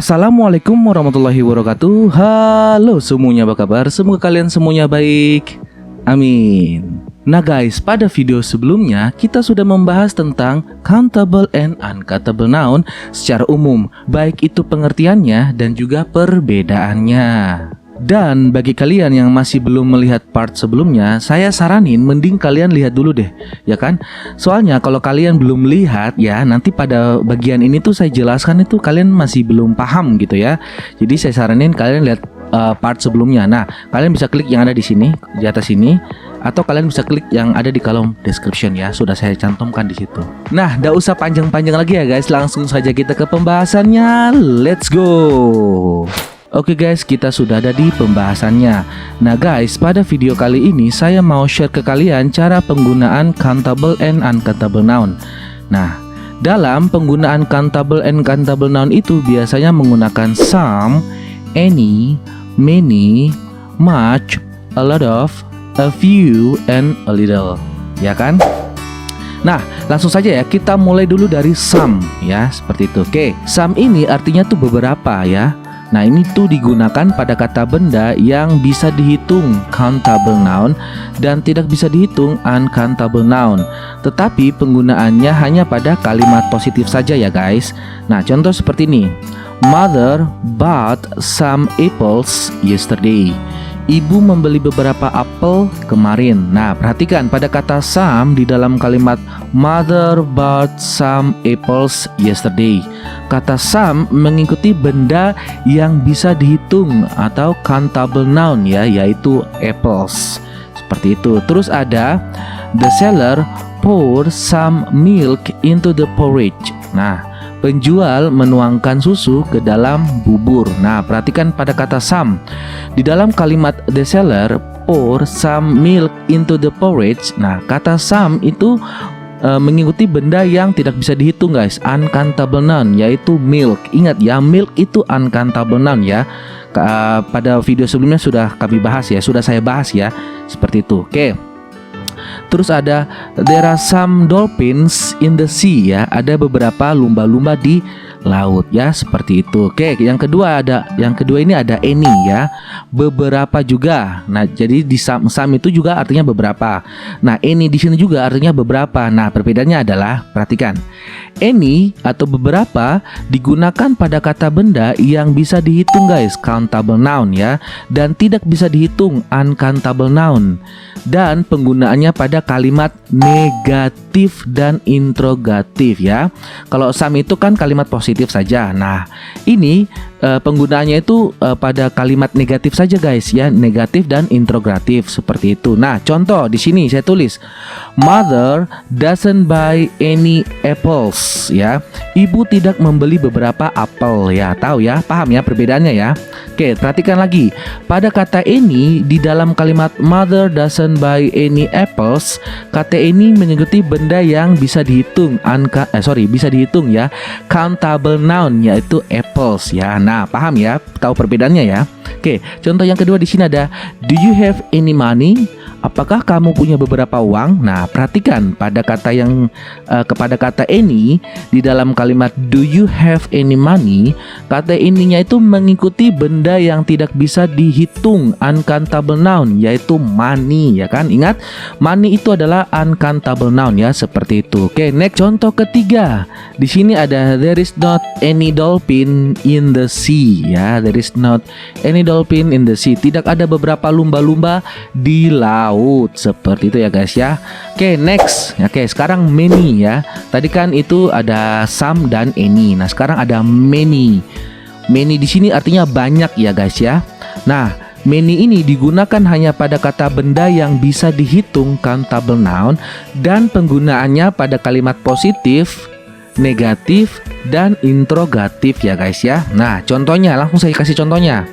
Assalamualaikum warahmatullahi wabarakatuh. Halo semuanya, apa kabar? Semoga kalian semuanya baik. Amin. Nah guys, pada video sebelumnya kita sudah membahas tentang countable and uncountable noun secara umum, baik itu pengertiannya dan juga perbedaannya. Dan bagi kalian yang masih belum melihat part sebelumnya, saya saranin mending kalian lihat dulu deh, ya kan? Soalnya kalau kalian belum lihat ya, nanti pada bagian ini tuh saya jelaskan itu kalian masih belum paham gitu ya. Jadi saya saranin kalian lihat part sebelumnya. Nah, kalian bisa klik yang ada di sini, di atas ini, atau kalian bisa klik yang ada di kolom description ya. Sudah saya cantumkan di situ. Nah, nggak usah panjang-panjang lagi ya guys, langsung saja kita ke pembahasannya. Let's go. Oke guys, kita sudah ada di pembahasannya. Nah guys, pada video kali ini saya mau share ke kalian cara penggunaan countable and uncountable noun. Nah, dalam penggunaan countable and uncountable noun itu biasanya menggunakan some, any, many, much, a lot of, a few, and a little. Ya kan? Nah, langsung saja ya, kita mulai dulu dari some ya, seperti itu. Oke, some ini artinya tuh beberapa ya. Nah, ini tuh digunakan pada kata benda yang bisa dihitung countable noun dan tidak bisa dihitung uncountable noun. Tetapi penggunaannya hanya pada kalimat positif saja ya guys. Nah, contoh seperti ini. Mother bought some apples yesterday. Ibu membeli beberapa apel kemarin. Nah, perhatikan pada kata some di dalam kalimat Mother bought some apples yesterday. Kata some mengikuti benda yang bisa dihitung atau countable noun ya, yaitu apples. Seperti itu. Terus ada the seller poured some milk into the porridge. Nah, penjual menuangkan susu ke dalam bubur. Nah, perhatikan pada kata some. Di dalam kalimat the seller pour some milk into the porridge. Nah, kata some itu mengikuti benda yang tidak bisa dihitung guys, uncountable noun, yaitu milk. Ingat ya, milk itu uncountable noun ya. Pada video sebelumnya sudah kami bahas ya, sudah saya bahas ya. Seperti itu. Oke. Terus ada there are some dolphins in the sea ya, ada beberapa lumba-lumba di laut ya, seperti itu. Oke, yang kedua ini ada any ya, beberapa juga. Nah, jadi di some itu juga artinya beberapa. Nah, any di sini juga artinya beberapa. Nah, perbedaannya adalah, perhatikan, any atau beberapa digunakan pada kata benda yang bisa dihitung guys, countable noun ya, dan tidak bisa dihitung uncountable noun. Dan penggunaannya pada kalimat negatif dan interrogatif ya. Kalau some itu kan kalimat positif saja. Nah, ini penggunaannya itu pada kalimat negatif saja guys ya, negatif dan interrogatif seperti itu. Nah, contoh di sini saya tulis Mother doesn't buy any apples ya. Ibu tidak membeli beberapa apel ya. Tahu ya, paham ya perbedaannya ya. Oke, perhatikan lagi. Pada kata any di dalam kalimat Mother doesn't buy any apples, kata any mengikuti benda yang bisa dihitung bisa dihitung ya, countable noun, yaitu apples ya. Nah, paham ya? Tahu perbedaannya ya? Oke, contoh yang kedua di sini ada do you have any money? Apakah kamu punya beberapa uang? Nah, perhatikan pada kata kepada kata any di dalam kalimat do you have any money, kata ininya itu mengikuti benda yang tidak bisa dihitung, uncountable noun, yaitu money ya kan? Ingat, money itu adalah uncountable noun ya, seperti itu. Oke, next contoh ketiga. Di sini ada there is not any dolphin in the sea ya. There is not any dolphin in the sea. Tidak ada beberapa lumba-lumba di laut. Seperti itu ya guys ya. Oke, next. Oke, sekarang many ya. Tadi kan itu ada some dan any. Nah, sekarang ada many. Many di sini artinya banyak ya guys ya. Nah, many ini digunakan hanya pada kata benda yang bisa dihitung, countable noun, dan penggunaannya pada kalimat positif, negatif, dan interrogatif ya guys ya. Nah, contohnya langsung saya kasih contohnya.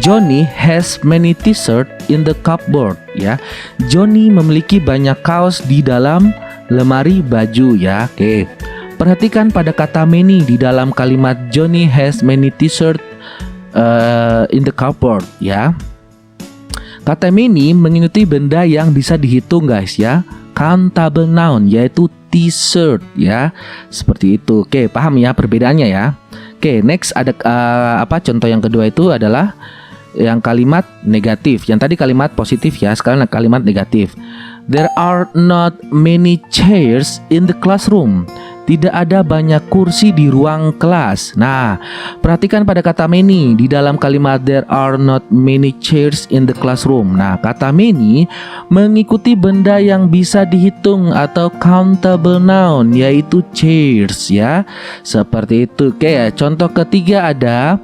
Johnny has many t-shirt in the cupboard ya. Johnny memiliki banyak kaos di dalam lemari baju ya. Oke. Perhatikan pada kata many di dalam kalimat Johnny has many t-shirt in the cupboard ya. Kata many mengikuti benda yang bisa dihitung guys ya, countable noun, yaitu t-shirt ya. Seperti itu. Oke, paham ya perbedaannya ya. Oke, next ada contoh yang kedua itu adalah yang kalimat negatif. Yang tadi kalimat positif ya, sekarang kalimat negatif. There are not many chairs in the classroom. Tidak ada banyak kursi di ruang kelas. Nah, perhatikan pada kata many di dalam kalimat there are not many chairs in the classroom. Nah, kata many mengikuti benda yang bisa dihitung atau countable noun, yaitu chairs ya. Seperti itu. Oke, contoh ketiga ada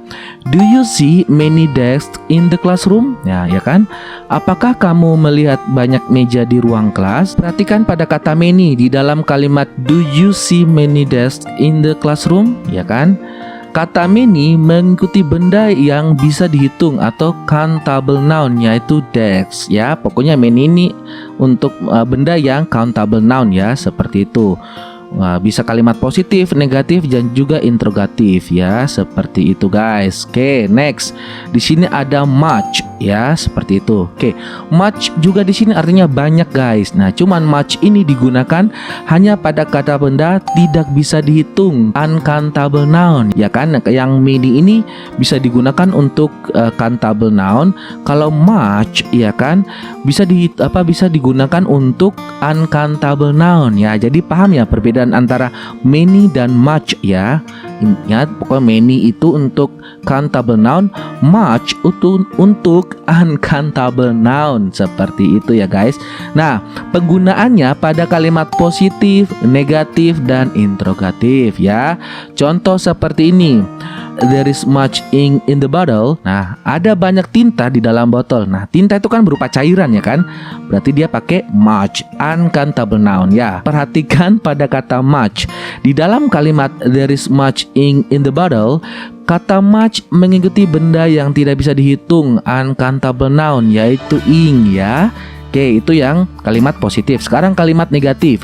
do you see many desks in the classroom? Ya kan? Apakah kamu melihat banyak meja di ruang kelas? Perhatikan pada kata many di dalam kalimat do you see many desks in the classroom, ya kan? Kata many mengikuti benda yang bisa dihitung atau countable noun, yaitu desks ya. Pokoknya many ini untuk benda yang countable noun ya, seperti itu. Wah, bisa kalimat positif, negatif, dan juga interrogatif ya, seperti itu guys. Oke, next. Di sini ada much ya, seperti itu. Oke, much juga di sini artinya banyak guys. Nah, cuman much ini digunakan hanya pada kata benda tidak bisa dihitung, uncountable noun ya kan. Yang many ini bisa digunakan untuk countable noun. Kalau much ya kan bisa digunakan untuk uncountable noun ya. Jadi paham ya perbedaan antara many dan much ya. Ingat, pokoknya many itu untuk countable noun, much itu untuk uncountable noun, seperti itu ya guys. Nah, penggunaannya pada kalimat positif, negatif, dan interrogatif ya. Contoh seperti ini. There is much ink in the bottle. Nah, ada banyak tinta di dalam botol. Nah, tinta itu kan berupa cairan ya kan. Berarti dia pakai much, uncountable noun ya. Perhatikan pada kata much. Di dalam kalimat there is much ink in the bottle, kata much mengikuti benda yang tidak bisa dihitung, uncountable noun, yaitu ink ya. Oke, itu yang kalimat positif. Sekarang kalimat negatif.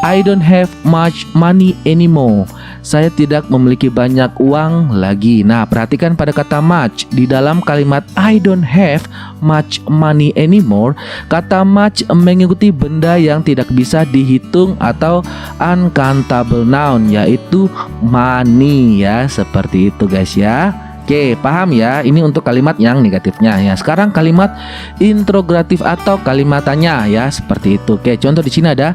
I don't have much money anymore. Saya tidak memiliki banyak uang lagi. Nah, perhatikan pada kata much. Di dalam kalimat I don't have much money anymore, kata much mengikuti benda yang tidak bisa dihitung atau uncountable noun, yaitu money ya. Seperti itu guys ya. Oke, paham ya? Ini untuk kalimat yang negatifnya ya. Sekarang kalimat interrogatif atau kalimat tanya ya, seperti itu. Oke, contoh di sini ada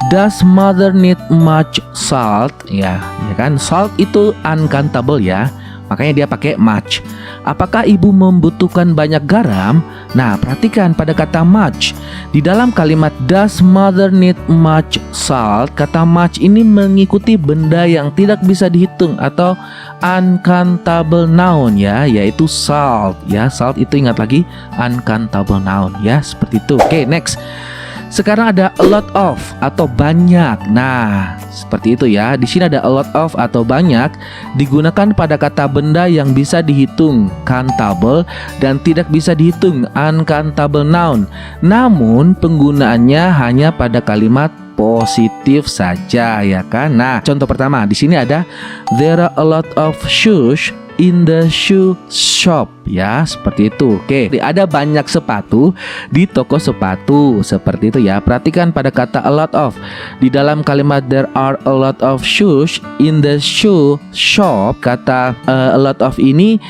does mother need much salt? Ya kan? Salt itu uncountable ya. Makanya dia pakai much. Apakah ibu membutuhkan banyak garam? Nah, perhatikan pada kata much. Di dalam kalimat does mother need much salt, kata much ini mengikuti benda yang tidak bisa dihitung atau uncountable noun ya, yaitu salt ya. Salt itu ingat lagi uncountable noun ya, seperti itu. Oke, next. Sekarang ada a lot of atau banyak. Nah, seperti itu ya. Di sini ada a lot of atau banyak digunakan pada kata benda yang bisa dihitung, countable, dan tidak bisa dihitung, uncountable noun. Namun penggunaannya hanya pada kalimat positif saja ya kan. Nah, contoh pertama di sini ada there are a lot of shoes in the shoe shop ya, seperti itu. Oke, ada banyak sepatu di toko sepatu, seperti itu ya. Perhatikan pada kata a lot of. Di dalam kalimat there are a lot of shoes in the shoe shop, kata a lot of ini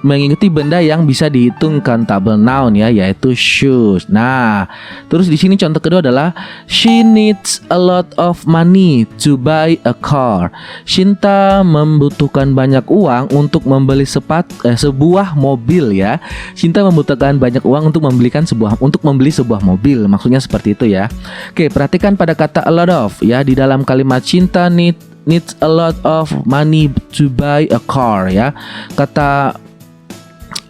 mengikuti benda yang bisa dihitung countable noun ya, yaitu shoes. Nah, terus di sini contoh kedua adalah she needs a lot of money to buy a car. Shinta membutuhkan banyak uang untuk membeli sebuah mobil ya. Shinta membutuhkan banyak uang untuk membeli sebuah mobil. Maksudnya seperti itu ya. Oke, perhatikan pada kata a lot of ya. Di dalam kalimat Shinta needs a lot of money to buy a car ya. Kata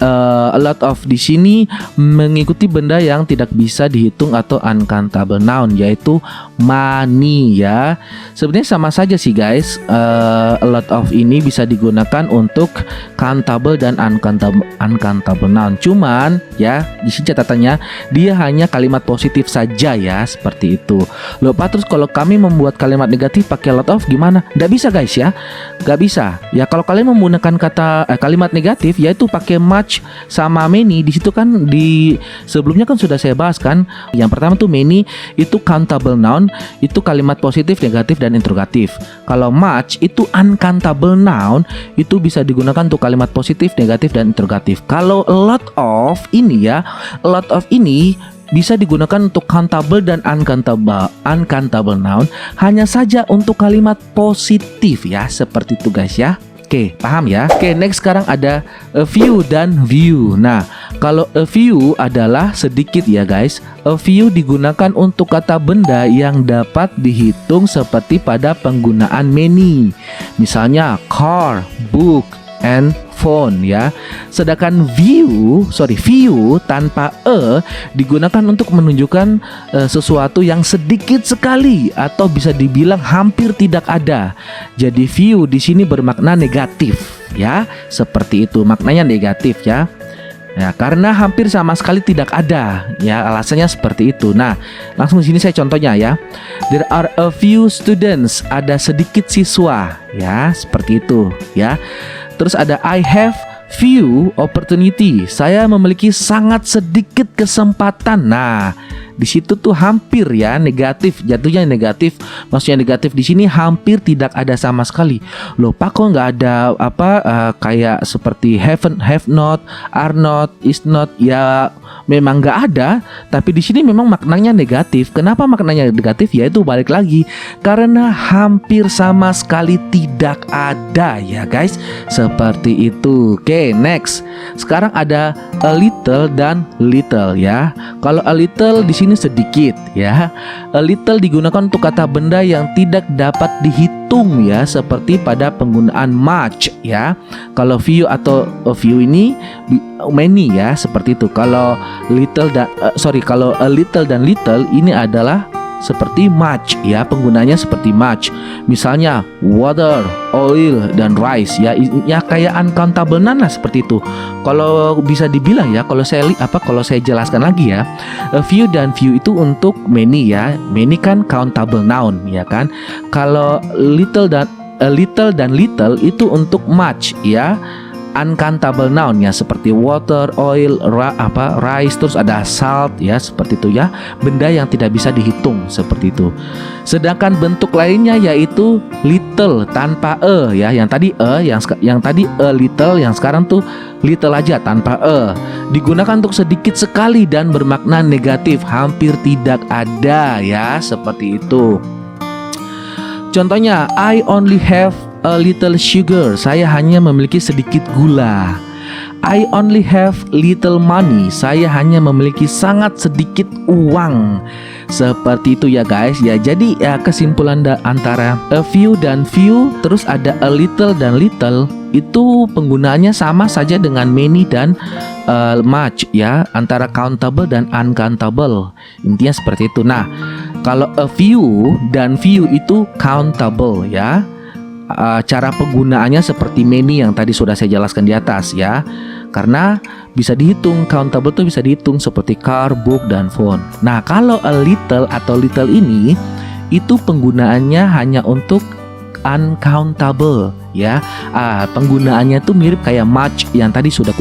a lot of di sini mengikuti benda yang tidak bisa dihitung atau uncountable noun, yaitu money ya. Sebenarnya sama saja sih guys. A lot of ini bisa digunakan untuk countable dan uncountable noun. Cuman ya di sini catatannya dia hanya kalimat positif saja ya, seperti itu. Loh Pak, terus kalau kami membuat kalimat negatif pakai a lot of gimana? Nggak bisa guys ya, nggak bisa. Ya kalau kalian menggunakan kalimat negatif yaitu pakai much much sama many, di situ kan di sebelumnya kan sudah saya bahas kan. Yang pertama tuh many itu countable noun, itu kalimat positif, negatif dan interrogatif. Kalau much itu uncountable noun, itu bisa digunakan untuk kalimat positif, negatif dan interrogatif. Kalau a lot of ini ya, a lot of ini bisa digunakan untuk countable dan uncountable noun, hanya saja untuk kalimat positif ya, seperti itu guys ya. Oke, paham ya? Oke, next sekarang ada a few dan view. Nah, kalau a few adalah sedikit ya guys. A few digunakan untuk kata benda yang dapat dihitung seperti pada penggunaan many. Misalnya car, book, and phone ya. Sedangkan view tanpa digunakan untuk menunjukkan sesuatu yang sedikit sekali atau bisa dibilang hampir tidak ada. Jadi view di sini bermakna negatif ya. Seperti itu, maknanya negatif ya. Ya, karena hampir sama sekali tidak ada. Ya, alasannya seperti itu. Nah, langsung di sini saya contohnya ya. There are a few students, ada sedikit siswa ya, seperti itu ya. Terus ada I have few opportunity. Saya memiliki sangat sedikit kesempatan. Nah, di situ tuh hampir ya, negatif, jatuhnya negatif. Maksudnya negatif di sini hampir tidak ada sama sekali. Loh, Pak, kok nggak ada kayak seperti have not, are not, is not? Ya, memang nggak ada. Tapi di sini memang maknanya negatif. Kenapa maknanya negatif? Ya itu balik lagi karena hampir sama sekali tidak ada ya guys. Seperti itu. Oke, next. Sekarang ada a little dan little ya. Kalau a little di sini sedikit ya. A little digunakan untuk kata benda yang tidak dapat dihitung ya, seperti pada penggunaan much ya. Kalau few atau a few ini many ya, seperti itu. Kalau kalau a little dan little ini adalah seperti much ya, penggunanya seperti much. Misalnya water, oil dan rice ya, ya kayak uncountable noun lah, seperti itu. Kalau bisa dibilang ya, kalau saya jelaskan lagi ya, a few dan few itu untuk many ya. Many kan countable noun ya kan. Kalau little dan little itu untuk much ya, uncountable noun ya, seperti water, oil, rice, terus ada salt ya, seperti itu ya, benda yang tidak bisa dihitung, seperti itu. Sedangkan bentuk lainnya yaitu little tanpa ya, yang tadi little, yang sekarang tuh little aja tanpa digunakan untuk sedikit sekali dan bermakna negatif, hampir tidak ada ya, seperti itu. Contohnya, I only have a little sugar. Saya hanya memiliki sedikit gula. I only have little money. Saya hanya memiliki sangat sedikit uang. Seperti itu ya guys. Ya, jadi ya kesimpulan antara a few dan few, terus ada a little dan little, itu penggunaannya sama saja dengan many dan much ya, antara countable dan uncountable. Intinya seperti itu. Nah, kalau a few dan few itu countable ya. Cara penggunaannya seperti many yang tadi sudah saya jelaskan di atas ya. Karena bisa dihitung, countable tuh bisa dihitung seperti car, book, dan phone. Nah, kalau a little atau little ini, itu penggunaannya hanya untuk uncountable ya. Penggunaannya tuh mirip kayak much yang tadi sudah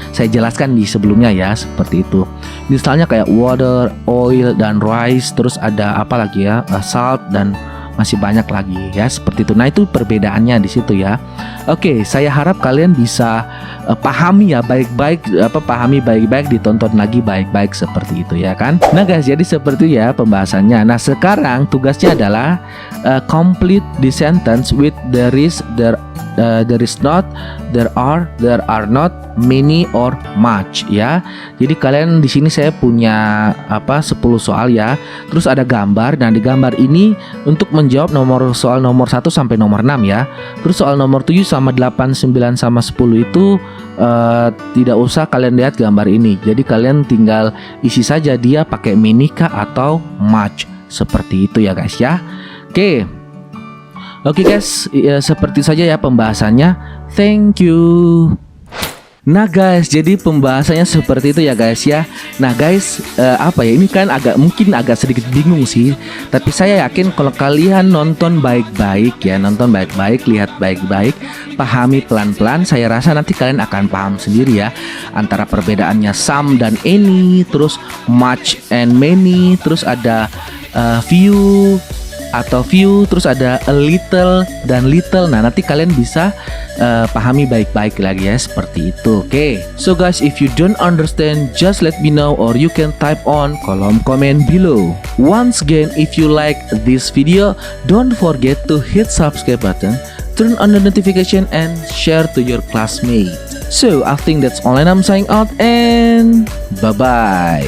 saya jelaskan di sebelumnya ya, seperti itu. Misalnya kayak water, oil, dan rice, terus ada apa lagi ya, salt, dan masih banyak lagi ya, seperti itu. Nah, itu perbedaannya di situ ya. Oke, saya harap kalian bisa pahami ya baik-baik, pahami baik-baik, ditonton lagi baik-baik, seperti itu ya kan. Nah guys, jadi seperti itu ya pembahasannya. Nah, sekarang tugasnya adalah complete the sentence with there is, there not, there are not, many, or much ya. Jadi kalian di sini saya punya 10 soal ya. Terus ada gambar, dan di gambar ini untuk menjawab soal nomor 1 sampai nomor 6 ya. Terus soal nomor 7 sama 8, 9 sama 10 itu tidak usah kalian lihat gambar ini. Jadi kalian tinggal isi saja dia pakai many kah atau much, seperti itu ya guys ya. Oke guys, seperti saja ya pembahasannya. Thank you. Nah guys, jadi pembahasannya seperti itu ya guys ya. Nah guys, apa ya, ini kan mungkin agak sedikit bingung sih. Tapi saya yakin kalau kalian nonton baik-baik ya, nonton baik-baik, lihat baik-baik, pahami pelan-pelan, saya rasa nanti kalian akan paham sendiri ya. Antara perbedaannya some dan any, terus much and many, terus ada few atau few, terus ada a little dan little. Nah nanti kalian bisa pahami baik-baik lagi ya, seperti itu. Oke. So guys, if you don't understand, just let me know or you can type on kolom komen below. Once again, if you like this video, don't forget to hit subscribe button, turn on the notification and share to your classmates. So I think that's all, and I'm signing out and bye bye.